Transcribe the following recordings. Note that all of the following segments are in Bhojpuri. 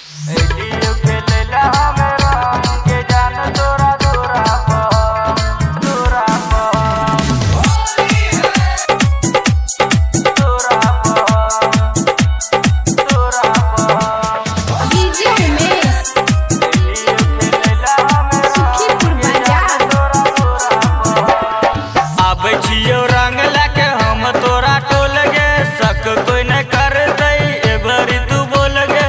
एलियो खेलेला हमरा के जान तोरा दूरा पर दूरा पर दूरा पर दूरा पर डीजे उमेश एलियो खेलेला हमरा सुखीपुर बाजार तोरा दूरा पर आबै छियो रंग लाके हम तोरा टोल गे सक कोई न कर दई एबरी तू बोल गे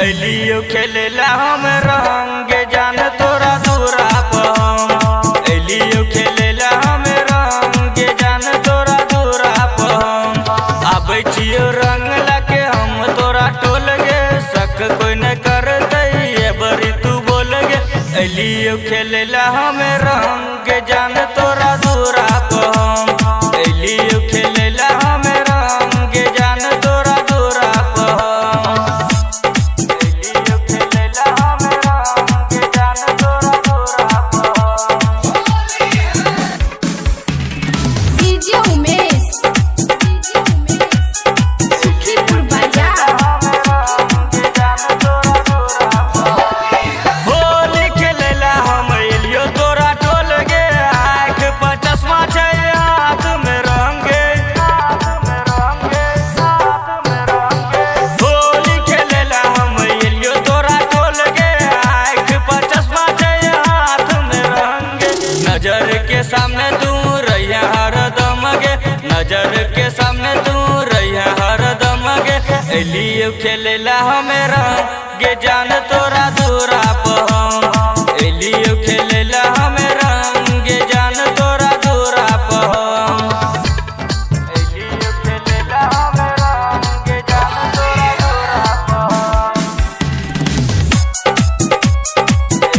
एलियो खेलेला हम रंग जान तोरा दूरा पर एलियो खेलेला हम रंग जान तोरा दूरा पर आबै छियो रंग लाके हम तोरा टोल गे सक कोई न कर दई एबरी तू बोल गे एलियो खेलेला हम रंग जान तोरा दूरा पर एलियो खेलेला हम रंग जान तोरा दूरा पर एलियो खेलेला हम रंग जान तोरा दूरा पर डीजे उमेश सुखीपुर बाजार होली खेलेला हम एलियो तोरा टोल गे आँख पर चश्मा छै हाथ में रंगे होली खेलेला हम एलियो तोरा टोल गे आँख पर चश्मा छै हाथ में रंगे नजर के सामने तू रहिया हरदम गे नजर के सामने तू रहिया हरदम गे एलियो खेलेला हमें रंग जान तोरा दूरा पर एलियो खेलेला हमें रंग जान तोरा दूरा पर एलियो खेलेला हमें रंग जान तोरा दूरा पर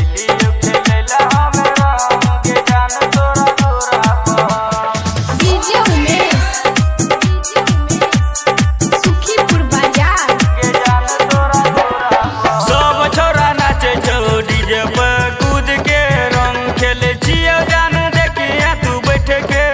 एलियो खेलेला हमें रंग जान तोरा दूरा पर डीजे उमेश सुखीपुर बाजार सब छोरा नाचे छौ डीजे पर कूद के रंग खेले छियो जान देखिया तू बैठ के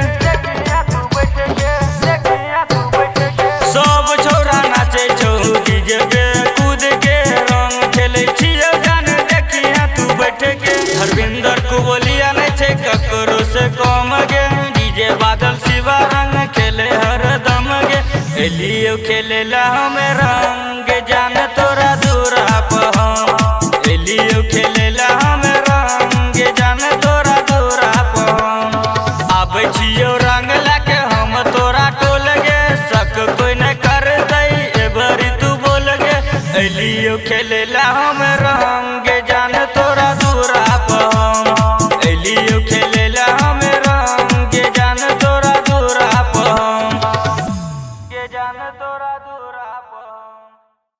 सब छोरा नाचे छौ डीजे पे कूद के रंग खेले छियो जान देखिया तू बैठ के हरविंदर को बोलिया नहीं छे ककरो से कम गे डीजे बादल शिवा रंग खेले हरदम गे एलियो खेलेला हमें रंग जान तोरा दूरा पर एलियो खेलेला हमें रंग जान तोरा दूरा पर आबै छियो रंग लाके हम तोरा टोल गे सक कोई न कर दई एबरी तू बोल गे एलियो खेलेला हम रंग जान तोरा